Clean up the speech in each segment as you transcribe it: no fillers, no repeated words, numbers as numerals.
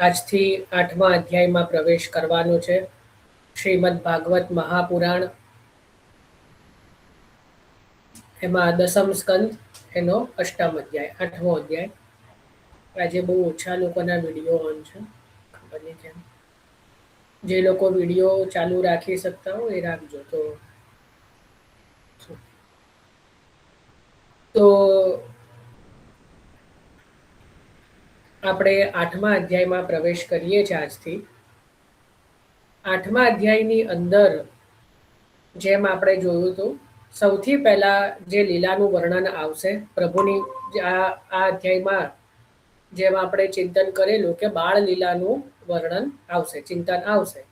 આજથી 8મા અધ્યાયમાં પ્રવેશ કરવાનો છે. શ્રીમદ ભાગવત મહાપુરાણ, એમાં દસમ સ્કંદ, એનો 8મ અધ્યાય, 8મો અધ્યાય. આજે બહુ ઓછા લોકોના વિડીયો ઓન છે, ખબર નહીં કેમ. જે લોકો વિડીયો ચાલુ રાખી શકતા હોય એ રાખજો. તો આપણે 8મા અધ્યાયમાં પ્રવેશ કરીએ છીએ આજથી. 8મા અધ્યાયની અંદર જેમ આપણે જોયું હતું, સૌથી પહેલા જે લીલાનું વર્ણન આવશે પ્રભુની, આ અધ્યાયમાં જેમ આપણે ચિંતન કરેલું કે બાળ લીલાનું વર્ણન આવશે, ચિંતન આવશે.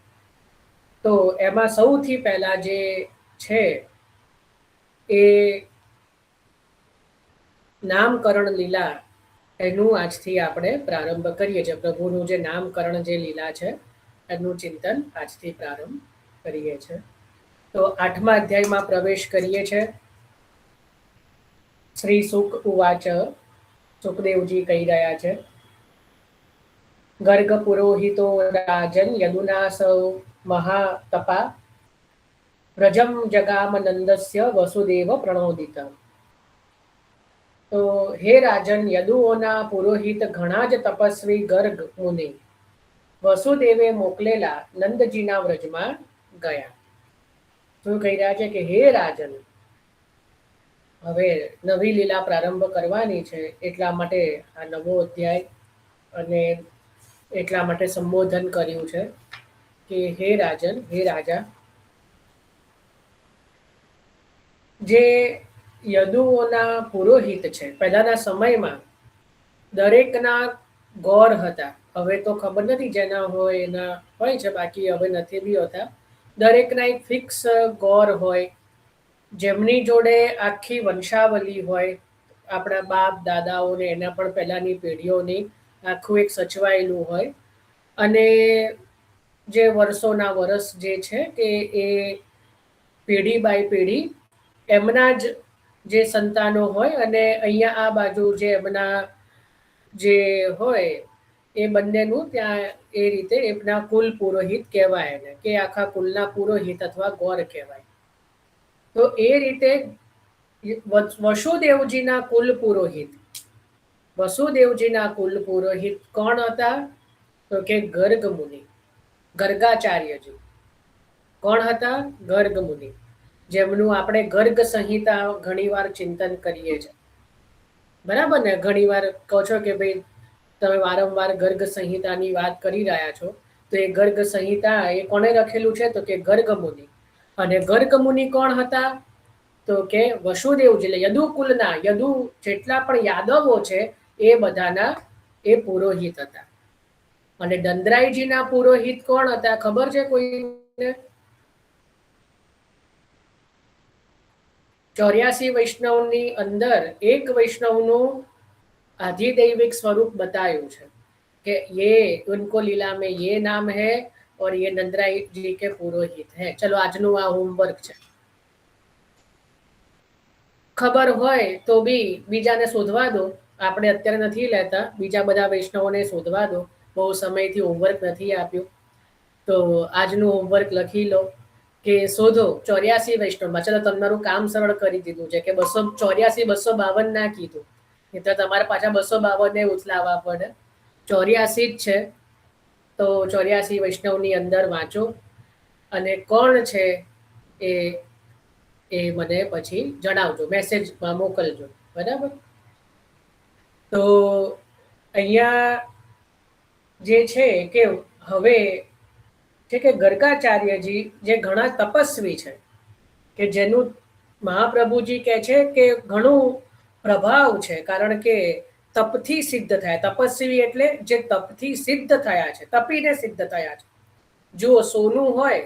તો એમાં સૌથી પહેલા જે છે એ નામકરણ લીલા, એનું આજથી આપણે પ્રારંભ કરીએ છીએ. પ્રભુનું જે નામકરણ જે લીલા છે એનું ચિંતન આજથી પ્રારંભ કરીએ છીએ. તો 8મા અધ્યાયમાં પ્રવેશ કરીએ છીએ. શ્રી સુક ઉવાચ, સુખદેવજી કહી રહ્યા છે, ગર્ગ પુરોહિતો રાજન યદુના સૌ મહાતપા વ્રજમ જગામ નંદસ્ય વસુદેવ પ્રણોદિત. તો હે રાજન, યદુઓના પુરોહિત ઘણા જ તપસ્વી ગર્ગ મુનિ વસુદેવે મોકલેલા નંદજીના વ્રજમાં ગયા. શું કહી રહ્યા છે કે હે રાજન, હવે નવી લીલા પ્રારંભ કરવાની છે, એટલા માટે આ નવો અધ્યાય અને એટલા માટે સંબોધન કર્યું છે કે હે રાજન, હે રાજા. જે યદુઓના પુરોહિત છે, પહેલાના સમયમાં દરેકના ગોર હતા. હવે તો ખબર નથી, જેના હોય એના હોય છે, બાકી હવે નથી બી હોતા. દરેકના એક ફિક્સ ગોર હોય, જેમની જોડે આખી વંશાવલી હોય, આપણા બાપ દાદાઓને એના પણ પહેલાની પેઢીઓની આખું એક સચવાયેલું હોય. અને જે વર્ષોના વર્ષ જે છે કે એ પેઢી બાય પેઢી એમના જ જે સંતાનો હોય, અને અહીંયા આ બાજુ જે એમના જે હોય એ બંનેનું ત્યાં એ રીતે એમના કુલ પુરોહિત કહેવાય એને, કે આખા કુલના પુરોહિત અથવા ગોર કહેવાય. તો એ રીતે વસુદેવજીના કુલ પુરોહિત, વસુદેવજીના કુલ પુરોહિત કોણ હતા? તો કે ગર્ગ મુનિ, ગર્ગાચાર્યજી. કોણ હતા? ગર્ગ મુનિ, જેમનું આપણે ગર્ગ સંહિતા ઘણીવાર ચિંતન કરીએ છીએ. બરાબર ને? ઘણીવાર કહો છો કે ભાઈ તમે વારંવાર ગર્ગ સંહિતાની વાત કરી રહ્યા છો, તો એ ગર્ગ સંહિતા એ કોણે લખેલું છે? તો કે ગર્ગ મુનિ. અને ગર્ગ મુનિ કોણ હતા? તો કે વસુદેવજી, એટલે યદુકુલના, યદુ જેટલા પણ યાદવો છે એ બધાના એ પુરોહિત હતા. અને દંદ્રાઈજીના પુરોહિત કોણ હતા? ખબર છે કોઈને? 84 વૈષ્ણવની અંદર એક વૈષ્ણવનું આધિदैविक स्वरूप बताયું છે कि ये उनको लीला में ये नाम है और ये नंदराई जी के पुरोहित हैं. चलो આજનું આ હોમવર્ક છે. ખબર હોય તો બી બીજાને શોધવા દો, આપણે અત્યારે નથી લેતા, બીજા બધા વૈષ્ણવોને શોધવા દો. બહુ સમયથી હોમવર્ક નથી આપ્યું, તો આજનું હોમવર્ક લખી લો કે શોધો 84 વૈષ્ણવમાં. ચલો તમારું કામ સરળ કરી દીધું છે કે 284 252 ના કીધું, નહીં તો તમારે પાછા 252 ઉથલાવવા પડે. 84 જ છે. તો 84 વૈષ્ણવની અંદર વાંચો અને કોણ છે એ મને પછી જણાવજો, મેસેજમાં મોકલજો. બરાબર? તો અહીંયા જે છે કે હવે છે કે ગર્ગાચાર્યજી જે ઘણા તપસ્વી છે, કે જેનું મહાપ્રભુજી કહે છે કે ઘણું પ્રભાવ છે, કારણ કે તપથી સિદ્ધ થયા. તપસ્વી એટલે જે તપથી સિદ્ધ થયા છે, તપીને સિદ્ધ થયા છે. જો સોનું હોય,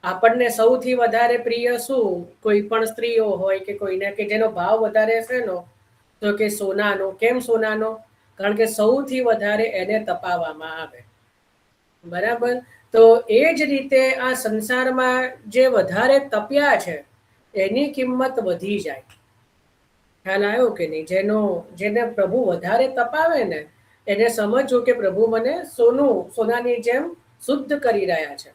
આપણને સૌથી વધારે પ્રિય શું? કોઈ પણ સ્ત્રીઓ હોય કે કોઈને કે જેનો ભાવ વધારે છે નો, તો કે સોનાનો. કેમ સોનાનો? કારણ કે સૌથી વધારે એને તપાવવામાં આવે. બરાબર? તો એ જ રીતે આ સંસારમાં જે વધારે તપ્યા છે એની કિંમત વધી જાય. ખ્યાલ આવ્યો કે નહીં? જેને પ્રભુ વધારે તપાવે ને એને સમજવું કે પ્રભુ મને સોનાની જેમ શુદ્ધ કરી રહ્યા છે.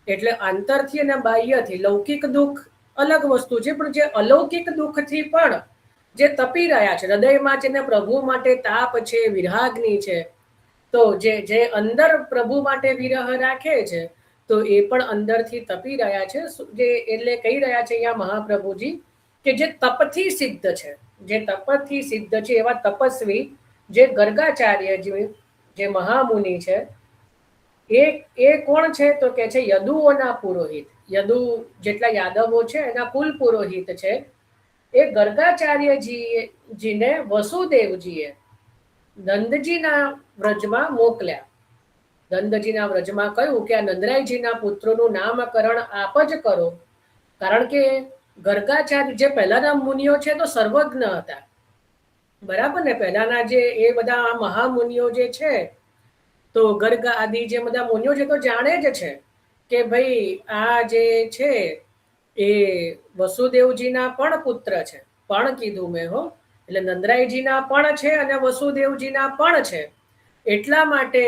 એટલે આંતરથી અને બાહ્યથી લૌકિક દુઃખ અલગ વસ્તુ છે, પણ જે અલૌકિક દુઃખથી પણ જે તપી રહ્યા છે, હૃદયમાં જેને પ્રભુ માટે તાપ છે, વિરાગની છે, તો જે અંદર પ્રભુ માટે વિરહ રાખે છે, તો એ પણ અંદરથી તપી રહ્યા છે. જે એટલે કહી રહ્યા છે અહીંયા મહાપ્રભુજી કે જે તપથી સિદ્ધ છે, જે તપથી સિદ્ધ છે એવા તપસ્વી જે ગર્ગાચાર્યજી જે મહામુનિ છે, એ કોણ છે તો કે છે યદુઓના પુરોહિત. યદુ જેટલા યાદવો છે એના કુલ પુરોહિત છે. એ ગર્ગાચાર્યજીને વસુદેવજીએ નંદજીના વ્રજમાં મોકલ્યા. નંદજીના વ્રજમાં કહ્યું કે આ નંદરાયજીના પુત્રોનું નામકરણ આપ જ કરો, કારણ કે ગર્ગાચાર્ય જે પહેલાના મુનિઓ છે તો સર્વજ્ઞ હતા, બરાબર ને. પહેલાના જે એ બધા મહામુનિઓ જે છે, તો ગર્ગ આદિ જે બધા મુનિઓ છે તો જાણે જ છે કે ભાઈ આ જે છે એ વસુદેવજીના પણ પુત્ર છે. પણ કીધું મેં હો, એટલે નંદરાયજીના પણ છે અને વસુદેવજીના પણ છે. એટલા માટે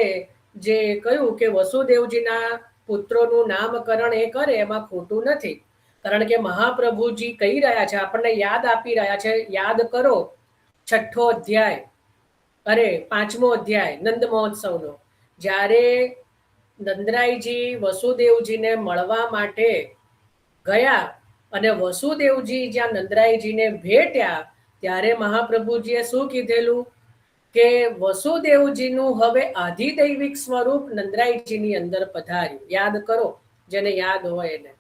જે કહ્યું કે વસુદેવજીના પુત્રોનું નામકરણ એ કરે એમાં ખોટું નથી, કારણ કે મહાપ્રભુજી કહી રહ્યા છે, આપણને યાદ આપી રહ્યા છે. યાદ કરો 6ઠ્ઠો અધ્યાય, અરે 5મો અધ્યાય નંદ મહોત્સવનો, જ્યારે નંદરાયજી વસુદેવજીને મળવા માટે ગયા અને વસુદેવજી જ્યાં નંદરાયજીને ભેટ્યા, ત્યારે મહાપ્રભુજીએ શું કીધેલું કે વસુદેવજીનું હવે આધિદૈવિક સ્વરૂપ નંદરાયજીની અંદર પધાર્યું. યાદ કરો, જેને યાદ હોય એને.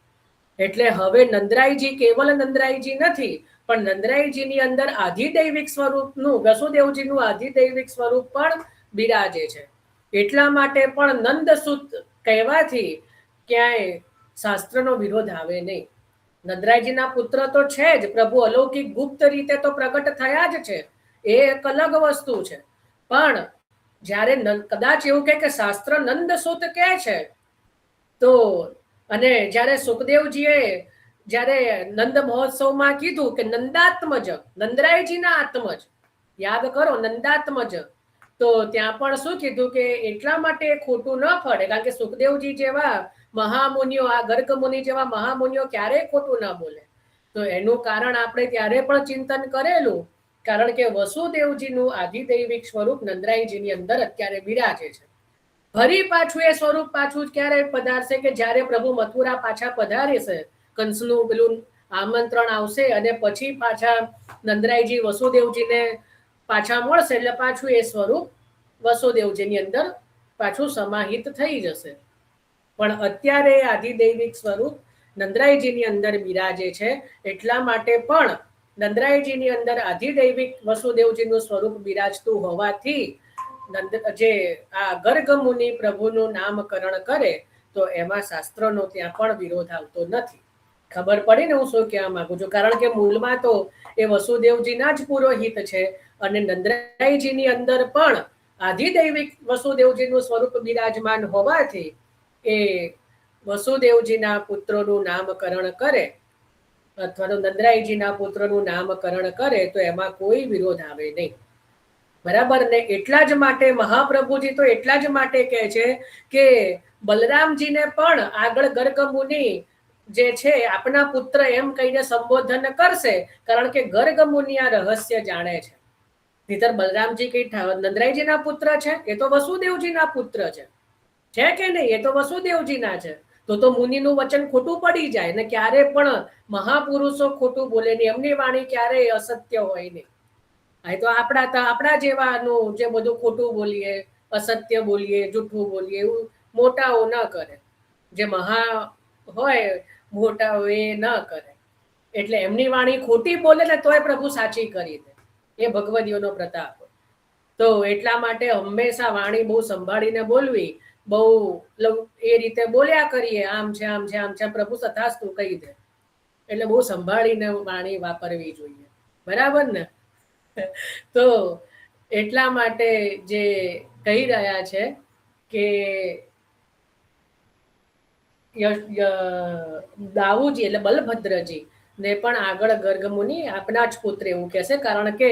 એટલે હવે નંદરાયજી કેવલ નંદરાયજી નથી, પણ નંદરાયજીની અંદર આધિદૈવિક સ્વરૂપનું, વસુદેવજીનું આધિદૈવિક સ્વરૂપ પણ બિરાજે છે. એટલા માટે પણ નંદસુત કહેવાથી ક્યાંય શાસ્ત્રનો વિરોધ આવે નહીં. નંદરાયજીના પુત્ર તો છે જ, પ્રભુ અલૌકિક ગુપ્ત રીતે તો પ્રગટ થયા જ છે, એ એક અલગ વસ્તુ છે. પણ જ્યારે કદાચ એવું કે શાસ્ત્ર નંદસુત કહે છે, તો અને જ્યારે સુખદેવજીએ જ્યારે નંદ મહોત્સવમાં કીધું કે નંદાત્મજ, નંદરાયજીના આત્મજ, યાદ કરો નંદાત્મજ, તો ત્યાં પણ શું કીધું કે એટલા માટે ખોટું ન પડે, કારણ કે સુખદેવજી જેવા મહામુનિઓ, આ ગર્ગ મુનિ જેવા મહામુનિઓ ક્યારેય ખોટું ના બોલે. તો એનું કારણ આપણે ત્યારે પણ ચિંતન કરેલું, કારણ કે વસુદેવજીનું આધિદૈવિક સ્વરૂપ નંદરાયજીની અંદર અત્યારે બિરાજે છે. ફરી પાછું એ સ્વરૂપ પાછું ક્યારે પધારશે કે જ્યારે પ્રભુ મથુરા પાછા પધારે છે, કંસનું પેલું આમંત્રણ આવશે અને પછી પાછા નંદરાયજી વસુદેવજીને પાછા મળશે, એટલે પાછું એ સ્વરૂપ વસુદેવજીની અંદર પાછું સમાહિત થઈ જશે. પણ અત્યારે આધિદૈવિક સ્વરૂપ નંદરાયજીની અંદર બિરાજે છે. એટલા માટે પણ નંદરાયજીની અંદર આધિદૈવિક વસુદેવજીનું સ્વરૂપ બિરાજતું હોવાથી જે આ ગર્ગ મુનિ પ્રભુનું નામકરણ કરે તો એમાં શાસ્ત્રનો ત્યાં પણ વિરોધ આવતો નથી. ખબર પડી ને હું શું કહેવા માંગુ છું? કારણ કે મૂળમાં તો એ વસુદેવજીના જ પુરોહિત છે, અને નંદરાયજીની અંદર પણ આધિદૈવિક વસુદેવજીનું સ્વરૂપ બિરાજમાન હોવાથી એ વસુદેવજીના પુત્રોનું નામકરણ કરે અથવા તો નંદરાયજીના પુત્રનું નામકરણ કરે તો એમાં કોઈ વિરોધ આવે નહીં, બરાબર ને. એટલા જ માટે મહાપ્રભુજી તો એટલા જ માટે કહે છે કે બલરામજીને પણ આગળ ગર્ગ મુનિ જે છે આપના પુત્ર એમ કહીને સંબોધન કરશે, કારણ કે ગર્ગ મુનિ આ રહસ્ય જાણે છે. નહીતર બલરામજી કઈ નંદરાયજીના પુત્ર છે? એ તો વસુદેવજીના પુત્ર છે કે નહીં? એ તો વસુદેવજીના છે. તો મુનિનું વચન ખોટું પડી જાય ને. ક્યારે પણ મહાપુરુષો ખોટું બોલે નહીં, એમની વાણી ક્યારેય અસત્ય હોય નહીં. આ તો આપણા જેવાનું જે બધું ખોટું બોલીએ, અસત્ય બોલીએ, જૂઠું બોલીએ, એવું મોટાઓ ન કરે. જે મહા હોય મોટાઓ એ ન કરે. એટલે એમની વાણી ખોટી બોલે ને તોય પ્રભુ સાચી કરી દે, એ ભગવદીઓનો પ્રતાપ. તો એટલા માટે હંમેશા વાણી બહુ સંભાળીને બોલવી, બહુ એ રીતે બોલ્યા કરીએ, આમ છે આમ છે આમ છે, પ્રભુ તથાસ્તુ કહી દે. એટલે બહુ સંભાળીને વાણી વાપરવી જોઈએ, બરાબર ને. તો એટલા માટે જે કહી રહ્યા છે કે દાઉજી એટલે બલભદ્રજી ને પણ આગળ ગર્ગ મુનિ આપના જ પુત્ર એવું કહેશે, કારણ કે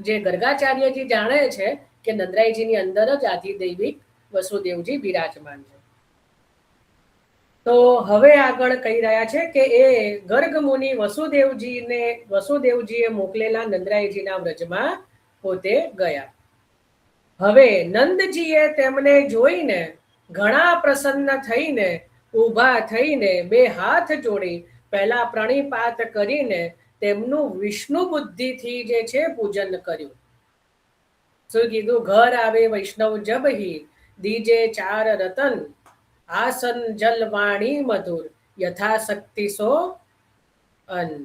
જે ગર્ગાચાર્યજી જાણે છે કે નંદરાયજીની અંદર જ આધિદૈવિક વસુદેવજી બિરાજમાન છે. તો હવે આગળ કહી રહ્યા છે કે એ ગર્ગ મુનિ વસુદેવજીએ મોકલેલા નંદરાયજીના વ્રજમાં પોતે ગયા. હવે નંદજીએ તેમને જોઈને ઘણા પ્રસન્ન થઈને ઊભા થઈને બે હાથ જોડી પહેલા પ્રણિપાત કરીને તેમનું વિષ્ણુ બુદ્ધિથી જે છે પૂજન કર્યું. શું કીધું? ઘર આવે વૈષ્ણવ જબહી દીજે ચાર રતન આસન જલ વાણી મધુર યથાશક્તિ સો અન્ન.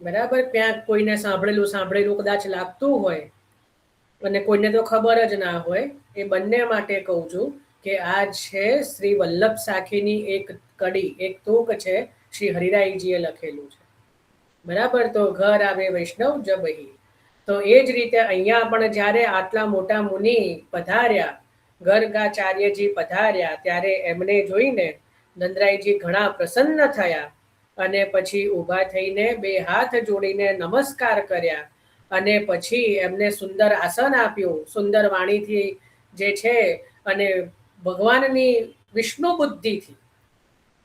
બરાબર, ક્યાંક કોઈને સાંભળેલું કદાચ લાગતું હોય અને કોઈને તો ખબર જ ના હોય, એ બંને માટે કહું છું કે આ છે શ્રી વલ્લભ સાખીની એક કડી, એક તૂક છે, શ્રી હરિરાયજીએ લખેલું છે. બરાબર, તો ઘર આવે વૈષ્ણવ જબહી. તો એ જ રીતે અહીંયા પણ જ્યારે આટલા મોટા મુનિ પધાર્યા, ગર્ગાચાર્યજી પધાર્યા, ત્યારે એમને જોઈને નંદરાયજી ઘણા પ્રસન્ન થયા અને પછી ઊભા થઈને બે હાથ જોડીને નમસ્કાર કર્યા અને પછી એમને સુંદર આસન આપ્યું, સુંદર વાણીથી જે છે, અને ભગવાનની વિષ્ણુ બુદ્ધિથી,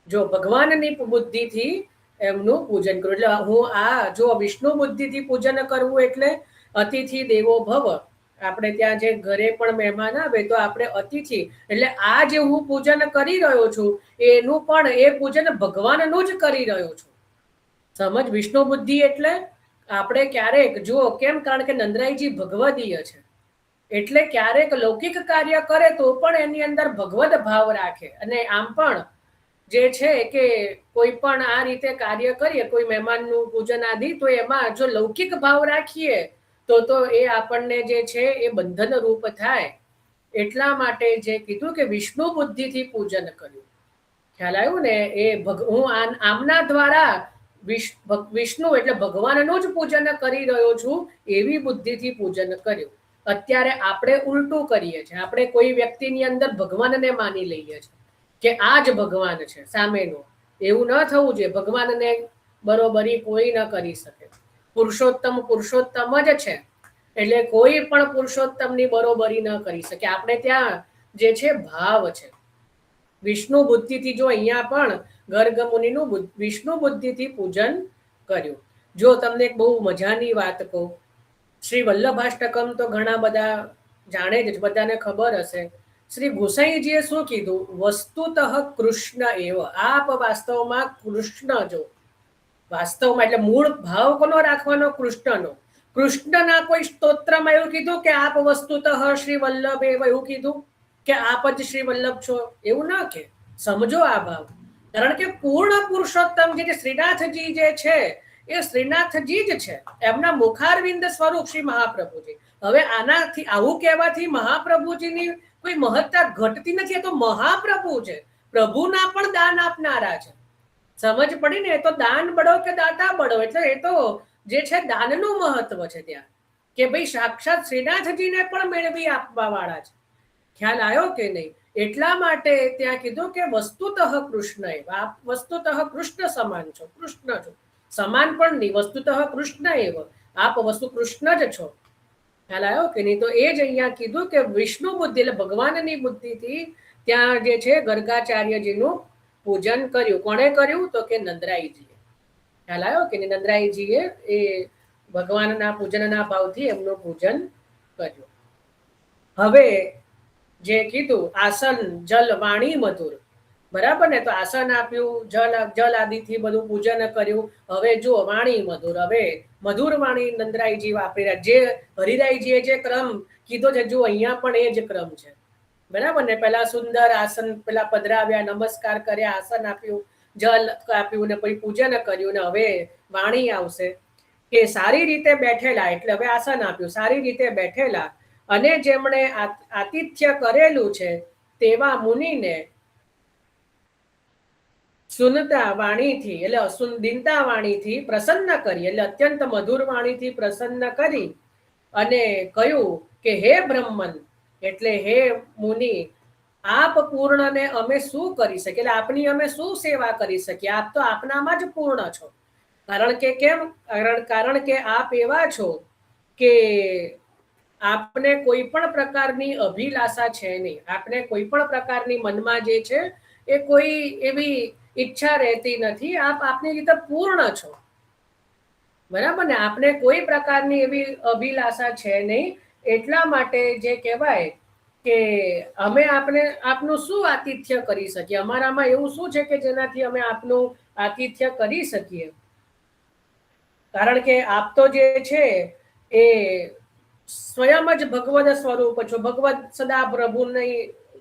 જો ભગવાનની બુદ્ધિથી એમનું પૂજન કર્યું. એટલે હું જો વિષ્ણુ બુદ્ધિથી પૂજન કરવું એટલે અતિથિ દેવો ભવ. આપણે ત્યાં જે ઘરે પણ મહેમાન આવે તો આપણે અતિથિ, એટલે આ જે હું પૂજન કરી રહ્યો છું એનું પણ એ પૂજન ભગવાનનું જ કરી રહ્યો છું. સમજ? વિષ્ણુ બુદ્ધિ એટલે આપણે ક્યારેક જુઓ કેમ, કારણ કે નંદરાયજી ભગવદીય છે, એટલે ક્યારેક લૌકિક કાર્ય કરે તો પણ એની અંદર ભગવદ ભાવ રાખે. અને આમ પણ જે છે કે કોઈ પણ આ રીતે કાર્ય કરીએ, કોઈ મહેમાનનું પૂજન આદિ, તો એમાં જો લૌકિક ભાવ રાખીએ તો એ આપણને જે છે એ બંધન રૂપ થાય. એટલા માટે જે કીધું કે વિષ્ણુ બુદ્ધિથી પૂજન કર્યું. ખ્યાલ આવ્યું ને? હું આમના દ્વારા વિષ્ણુ એટલે ભગવાનનું જ પૂજન કરી રહ્યો છું એવી બુદ્ધિથી પૂજન કર્યું. અત્યારે આપણે ઉલટું કરીએ છીએ. આપણે કોઈ વ્યક્તિની અંદર ભગવાનને માની લઈએ છીએ કે આ જ ભગવાન છે સામેનો. એવું ન થવું જોઈએ. ભગવાનને બરોબરી કોઈ ન કરી શકે. પુરુષોત્તમ જ છે, એટલે કોઈ પણ પુરુષોત્તમની બરોબરી ન કરી શકે. આપણે ત્યાં જે છે ભાવ છે. વિષ્ણુ બુદ્ધિથી જો અહીંયા પણ ગર્ગ મુનિનું વિષ્ણુ બુદ્ધિથી પૂજન કર્યું. જો તમને એક બહુ મજાની વાત કહું, શ્રી વલ્લભાષ્ટકમ તો ઘણા બધા જાણે જ, બધાને ખબર હશે. શ્રી ગોસાઈજીએ શું કીધું? વસ્તુતઃ કૃષ્ણ એવ. આપ વાસ્તવમાં કૃષ્ણ જો. વાસ્તવમાં એટલે મૂળ ભાવ કોનો રાખવાનો? કૃષ્ણનો. કૃષ્ણના કોઈ સ્તોત્રમાં એવું કીધું કે આપ વસ્તુતઃ શ્રી વલ્લભ એવ, એવું કીધું કે આપ જ શ્રી વલ્લભ છો? એવું ના કે. સમજો આ ભાવ. કારણ કે પૂર્ણ પુરુષોત્તમ જે શ્રીનાથજી જે છે એ શ્રીનાથજી જ છે. એમના મુખારવિંદ સ્વરૂપ શ્રી મહાપ્રભુજી. હવે આનાથી આવું કહેવાથી મહાપ્રભુજીની કોઈ મહત્તા ઘટતી નથી. એ તો મહાપ્રભુ છે, પ્રભુના પણ દાન આપનારા છે. સમજ પડી ને? એ તો દાન બળો કે દાતા બળો, એટલે એ તો જે છે દાનનું મહત્વ છે ત્યાં, કે ભાઈ સાક્ષાત શ્રીનાથજીને પણ મેળવી આપવા વાળા છે. ખ્યાલ આવ્યો કે નહીં? એટલા માટે ત્યાં કીધું કે વસ્તુતઃ કૃષ્ણ એવ. આપ વસ્તુતઃ કૃષ્ણ સમાન છો. કૃષ્ણ છો, સમાન પણ નહીં, વસ્તુતઃ કૃષ્ણ એવ. આપ વસ્તુ કૃષ્ણ જ છો. ખ્યાલ આવ્યો કે નહીં? તો એ જ અહીંયા કીધું કે વિષ્ણુ બુદ્ધિ એટલે ભગવાનની બુદ્ધિથી ત્યાં જે છે ગર્ગાચાર્યજીનું પૂજન કર્યું. કોણે કર્યું? તો કે નંદરાયજીએ. ખ્યાલ આવ્યો કે નહીં? નંદરાયજીએ એ ભગવાનના પૂજનના ભાવથી એમનું પૂજન કર્યું. હવે જે કીધું આસન જલ વાણી મધુર, બરાબર ને? તો આસન આપ્યું, જલ આદિથી બધું પૂજન કર્યું. હવે જો વાણી મધુર, હવે મધુર વાણી નંદરાયજી વાપરી રહ્યા. જે હરિરાયજીએ જે ક્રમ કીધો છે, જો અહીંયા પણ એ જ ક્રમ છે. બરાબર ને? પેલા સુંદર આસન પેલા પધરાવ્યા, નમસ્કાર કર્યા, આસન આપ્યું, જલ આપ્યું ને પછી પૂજન કર્યું. ને હવે વાણી આવશે કે સારી રીતે બેઠેલા, એટલે હવે આસન આપ્યું, સારી રીતે બેઠેલા અને જેમણે આતિથ્ય કરેલું છે તેવા મુનિને સુનતા વાણીથી એટલે દિનતા વાણીથી પ્રસન્ન કરી, એટલે અત્યંત મધુર વાણીથી પ્રસન્ન કરી અને કહ્યું કે હે બ્રહ્મન, એટલે હે મુનિ, આપ પૂર્ણને અમે શું કરી શકીએ? એટલે આપની અમે શું સેવા કરી શકીએ? આપ તો આપનામાં જ પૂર્ણ છો. કારણ કે કેમ? કારણ કે આપ એવા છો કે આપને કોઈ પણ પ્રકારની અભિલાષા છે નહીં, આપને કોઈ પણ પ્રકારની મનમાં જે છે એ કોઈ એવી ઈચ્છા રહેતી નથી, આપ આપની રીતે પૂર્ણ છો, બરાબર ને? આપને કોઈ પ્રકારની એવી અભિલાષા છે નહીં, એટલા માટે જે કહેવાય કે અમે આપનું શું આતિથ્ય કરી શકીએ, અમારામાં એવું શું છે કે જેનાથી અમે આપનું આતિથ્ય કરી શકીએ? કારણ કે આપ તો જે છે એ સ્વયં જ ભગવદ સ્વરૂપ છો, ભગવદ સદા પ્રભુની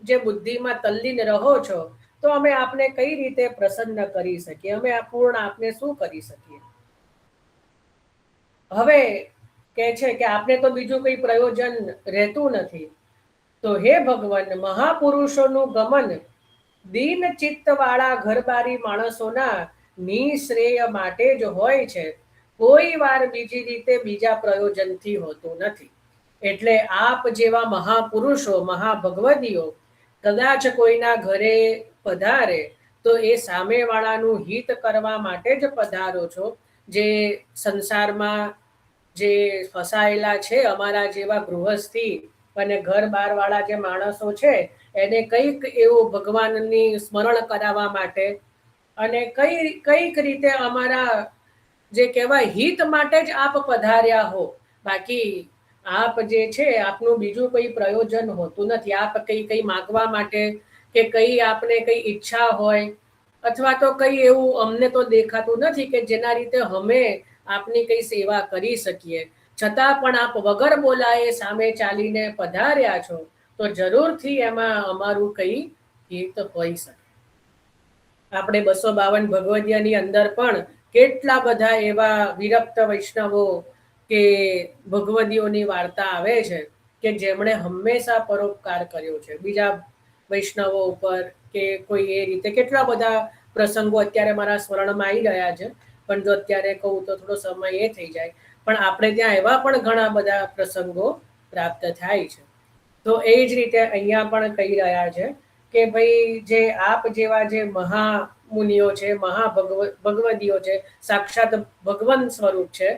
જે બુદ્ધિમાં તલ્લીન રહો છો, તો અમે આપને કઈ રીતે પ્રસન્ન કરી શકીએ, અમે પૂર્ણ આપને શું કરી શકીએ? હવે કે છે કે આપને તો બીજું કઈ પ્રયોજન રહેતું નથી, તો હે ભગવાન, મહાપુરુષોનું ગમન દીન ચિત્ત વાળા ઘરબારી માણસોના નિશ્રેય માટે જ હોય છે, કોઈ વાર બીજી રીતે બીજા પ્રયોજનથી હોતું નથી. એટલે આપ જેવા મહાપુરુષો, મહાભગવદીઓ કદાચ કોઈના ઘરે પધારે તો એ સામેવાળાનું હિત કરવા માટે જ પધારો છો. જે સંસારમાં જે ફસાયેલા છે, અમારા જેવા ગૃહસ્થી અને ઘર બાર વાળા જે માણસો છે, એને કંઈક એવું ભગવાનની સ્મરણ કરાવવા માટે અને કઈક રીતે અમારા જે કહેવાય હિત માટે જ આપ પધાર્યા હો. બાકી આપ જે છે આપનું બીજું કઈ પ્રયોજન હોતું નથી. આપ કઈ માગવા માટે કે કઈ આપને કઈ ઈચ્છા હોય અથવા તો કઈ એવું અમને તો દેખાતું નથી કે જેના રીતે અમે આપની કઈ સેવા કરી શકીએ, છતાં પણ આપ વગર બોલાએ સામે ચાલીને પધાર્યા છો, તો જરૂરથી એમાં અમારું કઈ હિત હોઈ શકે. આપણે 252 ભગવદીયાની અંદર પણ કેટલા બધા એવા વિરક્ત વૈષ્ણવો કે ભગવદીઓની વાર્તા આવે છે કે જેમણે હંમેશા પરોપકાર કર્યો છે બીજા વૈષ્ણવો ઉપર, કે કોઈ એ રીતે કેટલા બધા પ્રસંગો અત્યારે મારા સ્મરણમાં આવી રહ્યા છે, પણ જો અત્યારે કહું તો થોડો સમય એ થઈ જાય. પણ આપણે ત્યાં એવા પણ ઘણા બધા પ્રસંગો પ્રાપ્ત થાય છે. તો એ જ રીતે અહીંયા પણ કહી રહ્યા છે કે ભાઈ જે આપ જેવા જે મહામુનિઓ છે, ભગવદીઓ છે, સાક્ષાત ભગવાન સ્વરૂપ છે,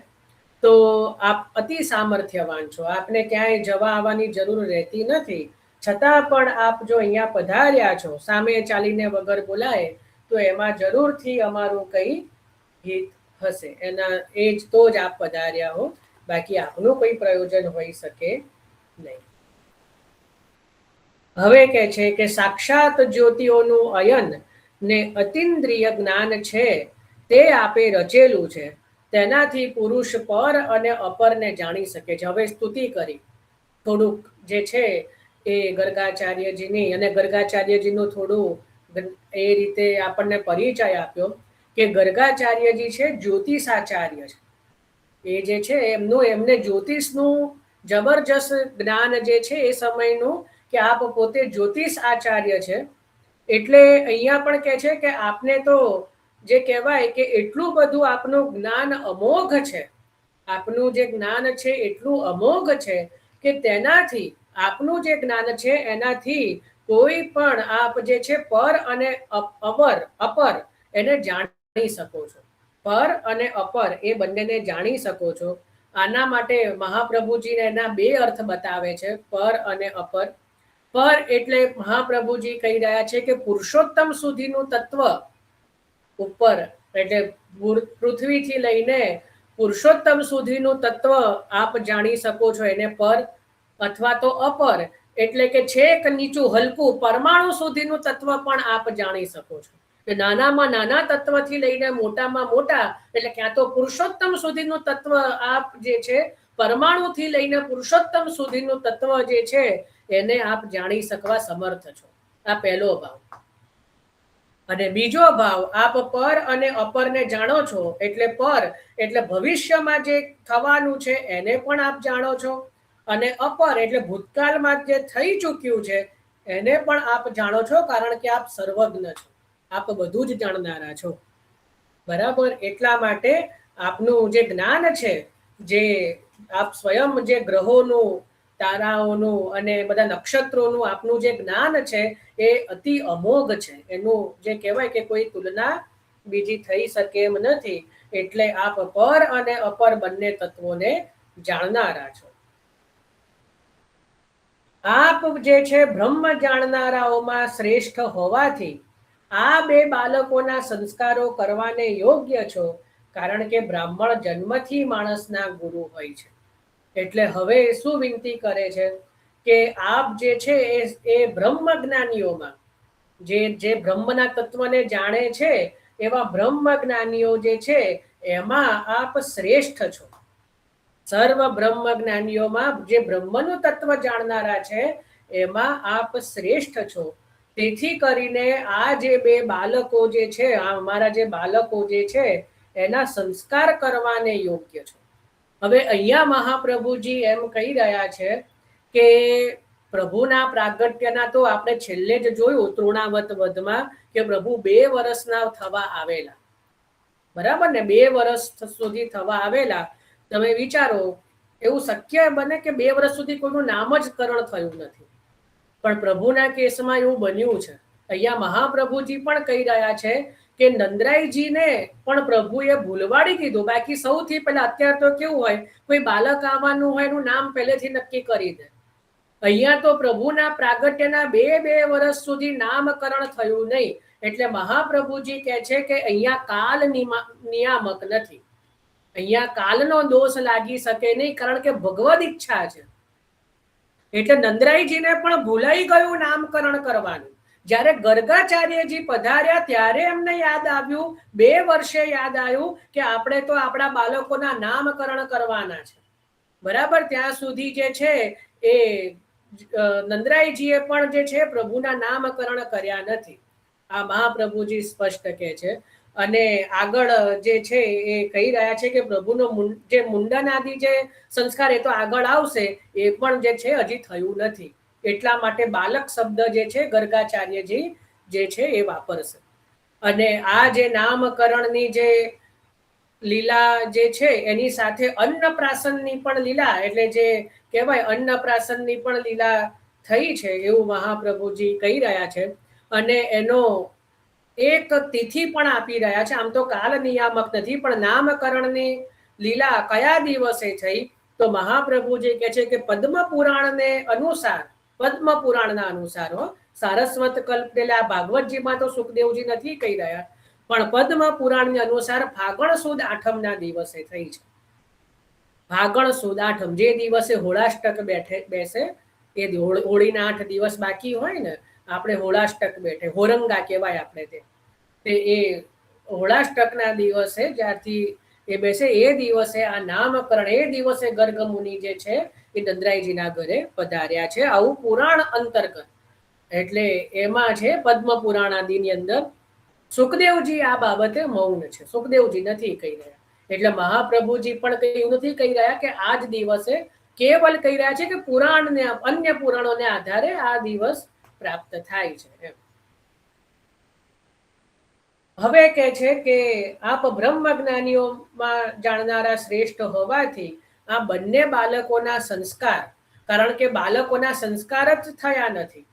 તો આપ અતિ સામર્થ્યવાન છો, આપને ક્યાંય જવા આવવાની જરૂર રહેતી નથી, છતાં પણ આપ જો અહીંયા પધાર્યા છો સામે ચાલીને વગર બોલાય, તો એમાં જરૂરથી અમારું કઈ હિત હશે. એના એ જ તો જ આપ પધાર્યા હો, બાકી આપનું કોઈ પ્રયોજન હોઈ શકે નહીં. હવે કે છે કે સાક્ષાત જ્યોતિઓનું અયન ને અતિન્દ્રિય જ્ઞાન છે તે આપે રચેલું છે, તેનાથી પુરુષ પર અને અપરને જાણી શકે છે. હવે સ્તુતિ કરી થોડુંક જે છે એ ગર્ગાચાર્યજીની, અને ગર્ગાચાર્યજીનું થોડું એ રીતે આપણને પરિચય આપ્યો કે ગર્ગાચાર્યજી છે જ્યોતિષાચાર્ય છે. એ જે છે એમને જ્યોતિષનું જબરજસ્ત જ્ઞાન જે છે એ સમયનું, કે આપ પોતે જ્યોતિષ આચાર્ય છે. એટલે અહીંયા પણ કહે છે કે આપને તો જે કહેવાય કે એટલું બધું આપનું જ્ઞાન અમોઘ છે, આપનું જે જ્ઞાન છે એટલું અમોઘ છે કે તેનાથી આપનું જે જ્ઞાન છે એનાથી કોઈ પણ આપ જે છે પર અને અપર એને જાણી શકો છો. પર અને અપર એ બંનેને જાણી શકો છો. આના માટે મહાપ્રભુજીને એના બે અર્થ બતાવે છે, પર અને અપર. પર એટલે મહાપ્રભુજી કહી રહ્યા છે કે પુરુષોત્તમ સુધીનું તત્વ ઉપર, એટલે પૃથ્વીથી લઈને પુરુષોત્તમ સુધીનું તત્વ આપ જાણી શકો છો, એને પર. અથવા તો અપર એટલે કે છેક નીચું હલકું પરમાણુ સુધીનું તત્વ પણ આપ જાણી શકો છો. નાનામાં નાના તત્વથી લઈને મોટામાં મોટા, એટલે ક્યાં તો પુરુષોત્તમ સુધીનું તત્વ આપ જે છે, પરમાણુથી લઈને પુરુષોત્તમ સુધીનું તત્વ જે છે એને આપ જાણી શકવા સમર્થ છો. આ પહેલો ભાવ. અને બીજો ભાવ, આપ પર અને અપરને જાણો છો, એટલે પર એટલે ભવિષ્યમાં જે થવાનું છે એને પણ આપ જાણો છો, અને અપર એટલે ભૂતકાળમાં જે થઈ ચૂક્યું છે એને પણ આપ જાણો છો, કારણ કે આપ સર્વજ્ઞ છો, આપ બધું જ જાણનારા છો. બરાબર? એટલા માટે આપનું જે જ્ઞાન છે, જે આપ સ્વયં જે ગ્રહોનું, તારાઓનું અને બધા નક્ષત્રોનું આપનું જે જ્ઞાન છે એ અતિ અમોઘ છે. એનું જે કહેવાય કે કોઈ તુલના બીજી થઈ શકે એમ નથી. એટલે આપ પર અને અપર બંને તત્વોને જાણનારા છો. આપ જે છે બ્રહ્મ જાણનારાઓમાં શ્રેષ્ઠ હોવાથી આ બે બાળકોના સંસ્કારો કરવાને યોગ્ય છો, કારણ કે બ્રાહ્મણ જન્મથી માણસના ગુરુ હોય છે. એટલે હવે શું વિનંતી કરે છે કે આપ જે છે એ બ્રહ્મ જ્ઞાનીઓમાં જે બ્રહ્મના તત્વને જાણે છે એવા બ્રહ્મ જ્ઞાનીઓ જે છે એમાં આપ શ્રેષ્ઠ છો. સર્વ બ્રહ્મ જ્ઞાનીઓમાં જે બ્રહ્મનું તત્વ જાણનારા છે એમાં આપ શ્રેષ્ઠ છો. તેથી કરીને આ જે બે બાળકો જે છે, આ અમારા જે બાળકો જે છે એના સંસ્કાર કરવાને યોગ્ય છો. હવે અહીંયા મહાપ્રભુજી એમ કહી રહ્યા છે કે પ્રભુના પ્રાગટ્યના તો આપણે છેલ્લે જ જોયું તૃણાવત વધમાં કે પ્રભુ 2 વર્ષના થવા આવેલા, બરાબર ને, 2 વર્ષ સુધી થવા આવેલા. તમે વિચારો, એવું શક્ય બને કે 2 વર્ષ સુધી કોઈનું નામ જ કરણ થયું નથી, પણ પ્રભુના કેસમાં એવું બન્યું છે. અહીંયા મહાપ્રભુજી પણ કહી રહ્યા છે કે નંદરાયજીને પણ પ્રભુએ ભૂલવાડી દીધું. બાકી સૌથી પહેલા અત્યારે તો કેવું હોય, કોઈ બાળક આવવાનું હોય એનું નામ પહેલેથી નક્કી કરી દે. અહીંયા તો પ્રભુના પ્રાગટ્યના 2 વર્ષ સુધી નામકરણ થયું નહીં. એટલે મહાપ્રભુજી કહે છે કે અહીંયા કાલ નિયામક નથી, અહીંયા કાલનો દોષ લાગી શકે નહીં, કારણ કે ભગવદ ઈચ્છા છે. એટલે નંદરાયજીને પણ ભૂલાઈ ગયું નામકરણ કરવાનું. જ્યારે ગર્ગાચાર્યજી પધાર્યા ત્યારે એમને યાદ આવ્યું, 2 વર્ષે યાદ આવ્યું કે આપણે તો આપણા બાળકોના નામકરણ કરવાના છે. બરાબર, ત્યાં સુધી જે છે એ નંદરાયજીએ પણ જે છે પ્રભુના નામકરણ કર્યા નથી. આ મહાપ્રભુજી સ્પષ્ટ કહે છે. અને આગળ જે છે એ કહી રહ્યા છે કે પ્રભુનો જે મુંડન આદિ જે સંસ્કાર એ તો આગળ આવશે, એ પણ જે છે હજી થયું નથી. એટલા માટે બાલક શબ્દ જે છે ગર્ગાચાર્યજી જે છે એ વાપરશે. અને આ જે નામકરણની જે લીલા જે છે એની સાથે અન્નપ્રાશનની પણ લીલા, એટલે જે કહેવાય અન્નપ્રાશનની પણ લીલા થઈ છે એવું મહાપ્રભુજી કહી રહ્યા છે. અને એનો એક તિથિ પણ આપી રહ્યા છે. આમ તો કાલ નિયામક નથી, પણ નામકરણની લીલા કયા દિવસે થઈ તો મહાપ્રભુજી કહે છે કે પદ્મ પુરાણને અનુસાર, પદ્મ પુરાણના અનુસાર, સારસ્વત કલ્પ પેલા ભાગવતજીમાં તો સુખદેવજી નથી કહી રહ્યા, પણ પદ્મ પુરાણની અનુસાર ફાગણ સુદ આઠમના દિવસે થઈ છે. ફાગણ સુદ આઠમ, જે દિવસે હોળાષ્ટક બેસે, એ હોળીના 8 દિવસ બાકી હોય ને, આપણે હોળાષ્ટક બેઠે, હોરંગા કહેવાય આપણે તે એ હોળાષ્ટકના દિવસે જ્યારથી એ બેસે એ દિવસે આ નામકરણ, એ દિવસે ગર્ગ મુનિ જે છે એ નંદરાયજીના ઘરે પધાર્યા છે. આવું પુરાણ અંતર્ગત, એટલે એમાં છે પદ્મ પુરાણ આદિની અંદર સુખદેવજી આ બાબતે મૌન છે, સુખદેવજી નથી કહી રહ્યા. એટલે મહાપ્રભુજી પણ કઈ નથી કહી રહ્યા કે આ જ દિવસે, કેવલ કહી રહ્યા છે કે પુરાણને, અન્ય પુરાણોને આધારે આ દિવસ પ્રાપ્ત થાય છે. હવે કે છે કે આપ બ્રહ્મ જ્ઞાનીઓમાં જાણનારા શ્રેષ્ઠ હોવાથી આ બંને બાળકોના સંસ્કાર, કારણ કે બાળકોના સંસ્કાર જ થયા નથી,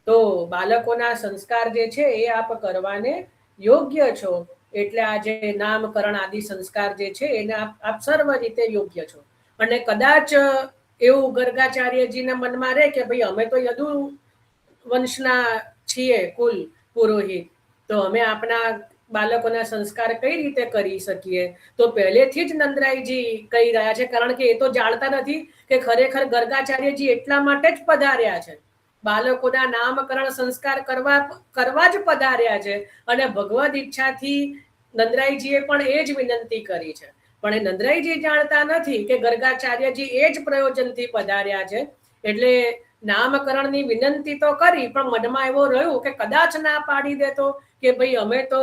તો બાળકોના સંસ્કાર જે છે એ આપ કરવાને યોગ્ય છો. એટલે આ જે નામકરણ આદિ સંસ્કાર જે છે એને આપ સર્વ રીતે યોગ્ય છો. અને કદાચ એવું ગર્ગાચાર્યજીના મનમાં રહે કે ભાઈ અમે તો યદુ વંશના છીએ, કુલ પુરોહિત, તો અમે આપણા બાળકોના સંસ્કાર કઈ રીતે કરી શકીએ? તો પહેલેથી જ નંદરાયજી કહી રહ્યા છે, કારણ કે એ તો જાણતા નથી કે ખરેખર ગર્ગાચાર્યજી એટલા માટે જ પધાર્યા છે, બાળકોના નામકરણ સંસ્કાર કરવા જ પધાર્યા છે. અને ભગવદ ઈચ્છાથી નંદરાયજીએ પણ એ જ વિનંતી કરી છે. પણ એ નંદરાયજી જાણતા નથી કે ગર્ગાચાર્યજી એ જ પ્રયોજનથી પધાર્યા છે. એટલે નામકરણની વિનંતી તો કરી, પણ મનમાં એવો રહ્યું કે કદાચ ના પાડી દેતો કે ભાઈ અમે તો